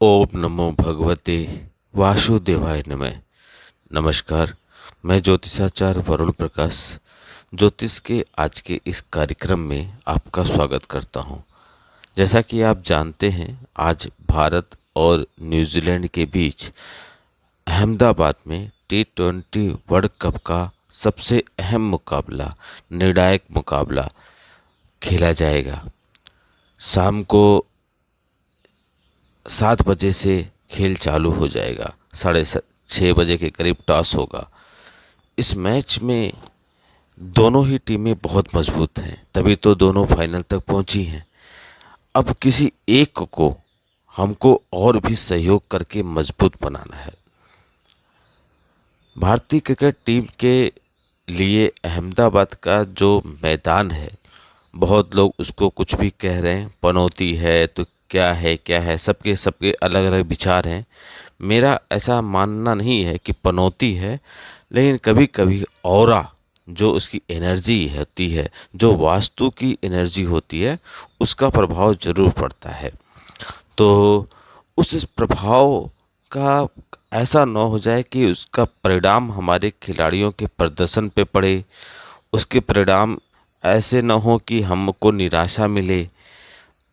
ओम नमो भगवते वासुदेवाय नमः। नमस्कार। मैं ज्योतिषाचार्य वरुण प्रकाश ज्योतिष के आज के इस कार्यक्रम में आपका स्वागत करता हूं। जैसा कि आप जानते हैं, आज भारत और न्यूजीलैंड के बीच अहमदाबाद में T20 वर्ल्ड कप का सबसे अहम मुकाबला, निर्णायक मुकाबला खेला जाएगा। शाम को 7 बजे से खेल चालू हो जाएगा। 6:30 बजे के करीब टॉस होगा। इस मैच में दोनों ही टीमें बहुत मजबूत हैं, तभी तो दोनों फाइनल तक पहुंची हैं। अब किसी एक को हमको और भी सहयोग करके मजबूत बनाना है। भारतीय क्रिकेट टीम के लिए अहमदाबाद का जो मैदान है, बहुत लोग उसको कुछ भी कह रहे हैं। पनौती है तो क्या है, सबके सबके अलग अलग विचार हैं। मेरा ऐसा मानना नहीं है कि पनौती है, लेकिन कभी कभी ऑरा, जो उसकी एनर्जी होती है, जो वास्तु की एनर्जी होती है, उसका प्रभाव जरूर पड़ता है। तो उस प्रभाव का ऐसा न हो जाए कि उसका परिणाम हमारे खिलाड़ियों के प्रदर्शन पे पड़े। उसके परिणाम ऐसे न हो कि हमको निराशा मिले।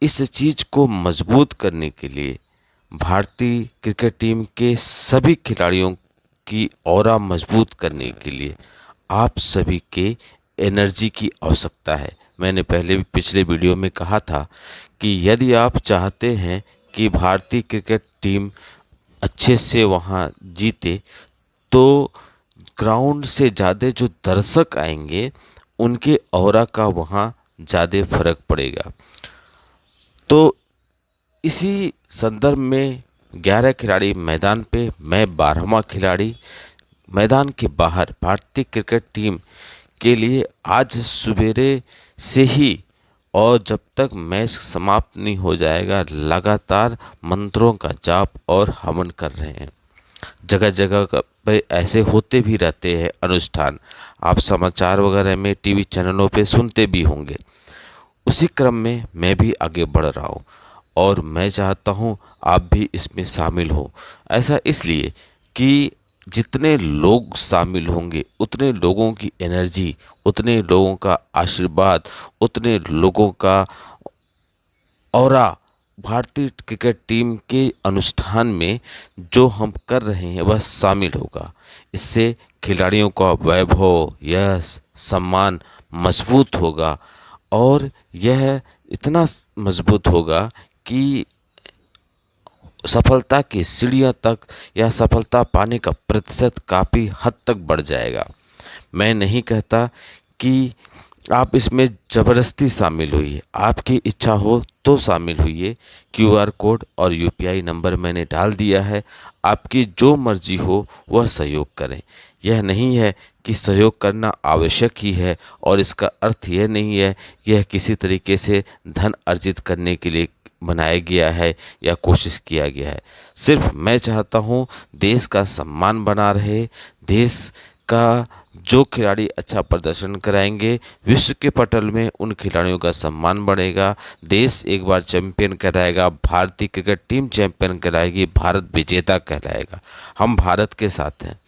इस चीज़ को मजबूत करने के लिए भारतीय क्रिकेट टीम के सभी खिलाड़ियों की ऑरा मजबूत करने के लिए आप सभी के एनर्जी की आवश्यकता है। मैंने पहले भी पिछले वीडियो में कहा था कि यदि आप चाहते हैं कि भारतीय क्रिकेट टीम अच्छे से वहाँ जीते, तो ग्राउंड से ज़्यादा जो दर्शक आएंगे उनके ऑरा का वहाँ ज़्यादा फर्क पड़ेगा। तो इसी संदर्भ में 11 खिलाड़ी मैदान पे, मैं 12वां खिलाड़ी मैदान के बाहर भारतीय क्रिकेट टीम के लिए आज सवेरे से ही, और जब तक मैच समाप्त नहीं हो जाएगा, लगातार मंत्रों का जाप और हवन कर रहे हैं। जगह जगह पे ऐसे होते भी रहते हैं अनुष्ठान, आप समाचार वगैरह में टीवी चैनलों पे सुनते भी होंगे। उसी क्रम में मैं भी आगे बढ़ रहा हूँ और मैं चाहता हूँ आप भी इसमें शामिल हो। ऐसा इसलिए कि जितने लोग शामिल होंगे, उतने लोगों की एनर्जी, उतने लोगों का आशीर्वाद, उतने लोगों का ऑरा भारतीय क्रिकेट टीम के अनुष्ठान में जो हम कर रहे हैं वह शामिल होगा। इससे खिलाड़ियों का वैभव, यश, सम्मान मजबूत होगा और यह इतना मजबूत होगा कि सफलता की सीढ़ियां तक या सफलता पाने का प्रतिशत काफ़ी हद तक बढ़ जाएगा। मैं नहीं कहता कि आप इसमें ज़बरदस्ती शामिल होइए, आपकी इच्छा हो तो शामिल होइए। क्यूआर कोड और यूपीआई नंबर मैंने डाल दिया है, आपकी जो मर्जी हो वह सहयोग करें। यह नहीं है कि सहयोग करना आवश्यक ही है, और इसका अर्थ यह नहीं है यह किसी तरीके से धन अर्जित करने के लिए बनाया गया है या कोशिश किया गया है। सिर्फ मैं चाहता हूँ देश का सम्मान बना रहे। देश का जो खिलाड़ी अच्छा प्रदर्शन कराएंगे, विश्व के पटल में उन खिलाड़ियों का सम्मान बढ़ेगा। देश एक बार चैंपियन कहलाएगा, भारतीय क्रिकेट टीम चैंपियन कहलाएगी, भारत विजेता कहलाएगा। हम भारत के साथ हैं,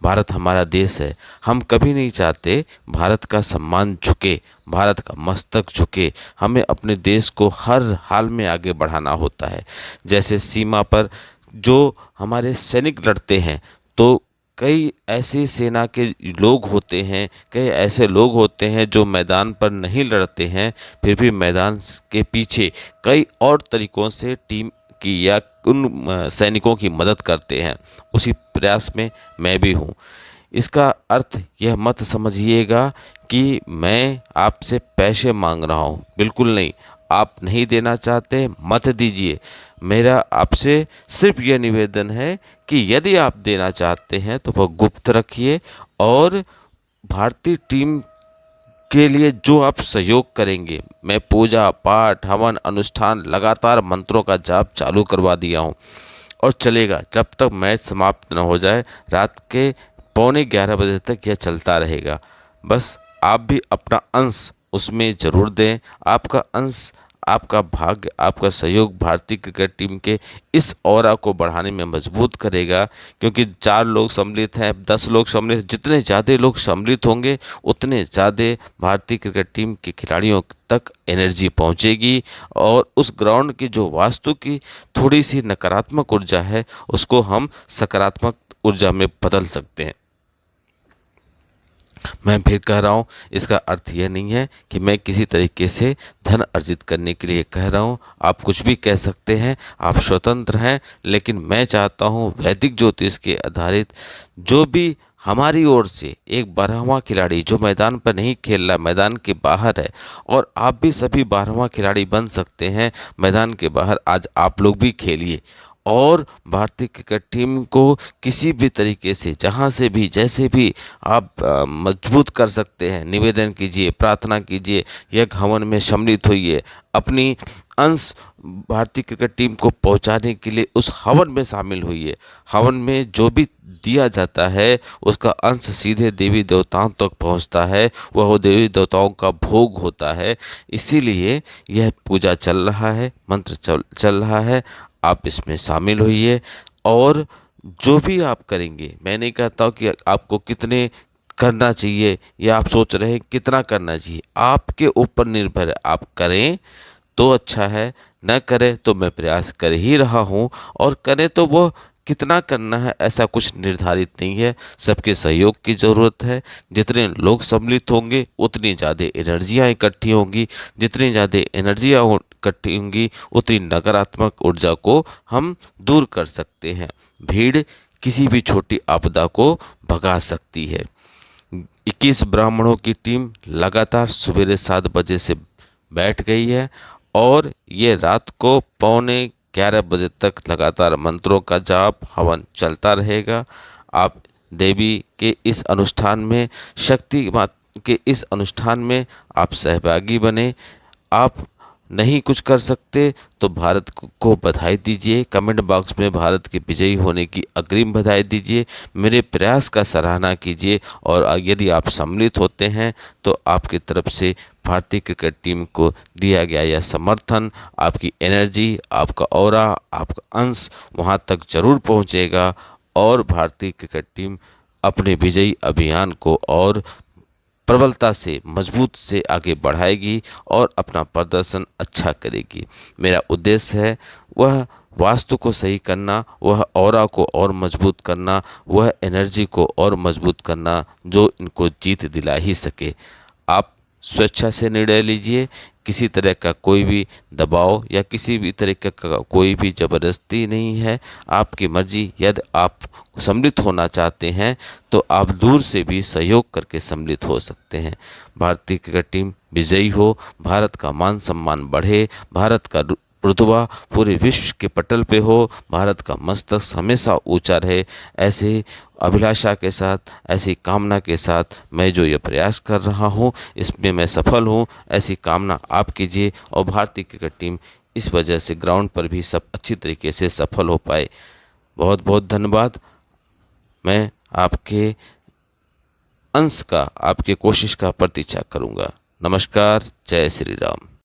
भारत हमारा देश है। हम कभी नहीं चाहते भारत का सम्मान झुके, भारत का मस्तक झुके। हमें अपने देश को हर हाल में आगे बढ़ाना होता है। जैसे सीमा पर जो हमारे सैनिक लड़ते हैं, तो कई ऐसे सेना के लोग होते हैं, कई ऐसे लोग होते हैं जो मैदान पर नहीं लड़ते हैं, फिर भी मैदान के पीछे कई और तरीक़ों से टीम की या उन सैनिकों की मदद करते हैं। उसी प्रयास में मैं भी हूँ। इसका अर्थ यह मत समझिएगा कि मैं आपसे पैसे मांग रहा हूँ, बिल्कुल नहीं। आप नहीं देना चाहते मत दीजिए। मेरा आपसे सिर्फ यह निवेदन है कि यदि आप देना चाहते हैं तो वह गुप्त रखिए, और भारतीय टीम के लिए जो आप सहयोग करेंगे, मैं पूजा पाठ हवन अनुष्ठान लगातार मंत्रों का जाप चालू करवा दिया हूँ और चलेगा जब तक मैच समाप्त न हो जाए। रात के 11:15 बजे तक यह चलता रहेगा। बस आप भी अपना अंश उसमें ज़रूर दें। आपका अंश आपका भाग्य, आपका सहयोग भारतीय क्रिकेट टीम के इस ऑरा को बढ़ाने में मजबूत करेगा। क्योंकि 4 लोग सम्मिलित हैं, 10 लोग सम्मिलित, जितने ज़्यादा लोग सम्मिलित होंगे उतने ज़्यादा भारतीय क्रिकेट टीम के खिलाड़ियों तक एनर्जी पहुंचेगी और उस ग्राउंड की जो वास्तु की थोड़ी सी नकारात्मक ऊर्जा है उसको हम सकारात्मक ऊर्जा में बदल सकते हैं। मैं फिर कह रहा हूँ, इसका अर्थ यह नहीं है कि मैं किसी तरीके से धन अर्जित करने के लिए कह रहा हूँ। आप कुछ भी कह सकते हैं, आप स्वतंत्र हैं, लेकिन मैं चाहता हूँ वैदिक ज्योतिष के आधारित जो भी हमारी ओर से एक 12वां खिलाड़ी जो मैदान पर नहीं खेल रहा, मैदान के बाहर है, और आप भी सभी 12वां खिलाड़ी बन सकते हैं मैदान के बाहर। आज आप लोग भी खेलिए और भारतीय क्रिकेट टीम को किसी भी तरीके से, जहां से भी, जैसे भी आप मजबूत कर सकते हैं, निवेदन कीजिए, प्रार्थना कीजिए, यज्ञ हवन में सम्मिलित होइए, अपनी अंश भारतीय क्रिकेट टीम को पहुंचाने के लिए उस हवन में शामिल होइए। हवन में जो भी दिया जाता है उसका अंश सीधे देवी देवताओं तक पहुंचता है, वह देवी देवताओं का भोग होता है। इसीलिए यह पूजा चल रहा है, मंत्र चल रहा है, आप इसमें शामिल होइए। और जो भी आप करेंगे, मैं नहीं कहता हूँ कि आपको कितने करना चाहिए या आप सोच रहे हैं कितना करना चाहिए, आपके ऊपर निर्भर है। आप करें तो अच्छा है, न करें तो मैं प्रयास कर ही रहा हूँ, और करें तो वो कितना करना है ऐसा कुछ निर्धारित नहीं है। सबके सहयोग की ज़रूरत है। जितने लोग सम्मिलित होंगे उतनी ज़्यादा एनर्जियाँ इकट्ठी होंगी, जितनी ज़्यादा एनर्जियाँ इकट्ठी होंगी उतनी नकारात्मक ऊर्जा को हम दूर कर सकते हैं। भीड़ किसी भी छोटी आपदा को भगा सकती है। 21 ब्राह्मणों की टीम लगातार सवेरे 7 बजे से बैठ गई है और ये रात को पौने 11 बजे तक लगातार मंत्रों का जाप हवन चलता रहेगा। आप देवी के इस अनुष्ठान में, शक्ति मात के इस अनुष्ठान में आप सहभागी बने। आप नहीं कुछ कर सकते तो भारत को बधाई दीजिए, कमेंट बॉक्स में भारत के विजयी होने की अग्रिम बधाई दीजिए, मेरे प्रयास का सराहना कीजिए। और यदि आप सम्मिलित होते हैं तो आपकी तरफ से भारतीय क्रिकेट टीम को दिया गया यह समर्थन, आपकी एनर्जी, आपका ऑरा, आपका अंश वहां तक जरूर पहुंचेगा और भारतीय क्रिकेट टीम अपने विजयी अभियान को और प्रबलता से, मजबूत से आगे बढ़ाएगी और अपना प्रदर्शन अच्छा करेगी। मेरा उद्देश्य है वह वास्तु को सही करना, वह ऑरा को और मजबूत करना, वह एनर्जी को और मजबूत करना जो इनको जीत दिला ही सके। आप स्वेच्छा से निर्णय लीजिए, किसी तरह का कोई भी दबाव या किसी भी तरीके का कोई भी ज़बरदस्ती नहीं है, आपकी मर्जी। यदि आप सम्मिलित होना चाहते हैं तो आप दूर से भी सहयोग करके सम्मिलित हो सकते हैं। भारतीय क्रिकेट टीम विजयी हो, भारत का मान सम्मान बढ़े, भारत का रुतबा पूरे विश्व के पटल पे हो, भारत का मस्तक हमेशा ऊंचा रहे, ऐसे अभिलाषा के साथ, ऐसी कामना के साथ मैं जो ये प्रयास कर रहा हूँ इसमें मैं सफल हूँ, ऐसी कामना आप कीजिए और भारतीय क्रिकेट टीम इस वजह से ग्राउंड पर भी सब अच्छी तरीके से सफल हो पाए। बहुत बहुत धन्यवाद। मैं आपके अंश का, आपके कोशिश का प्रतीक्षा करूँगा। नमस्कार, जय श्री राम।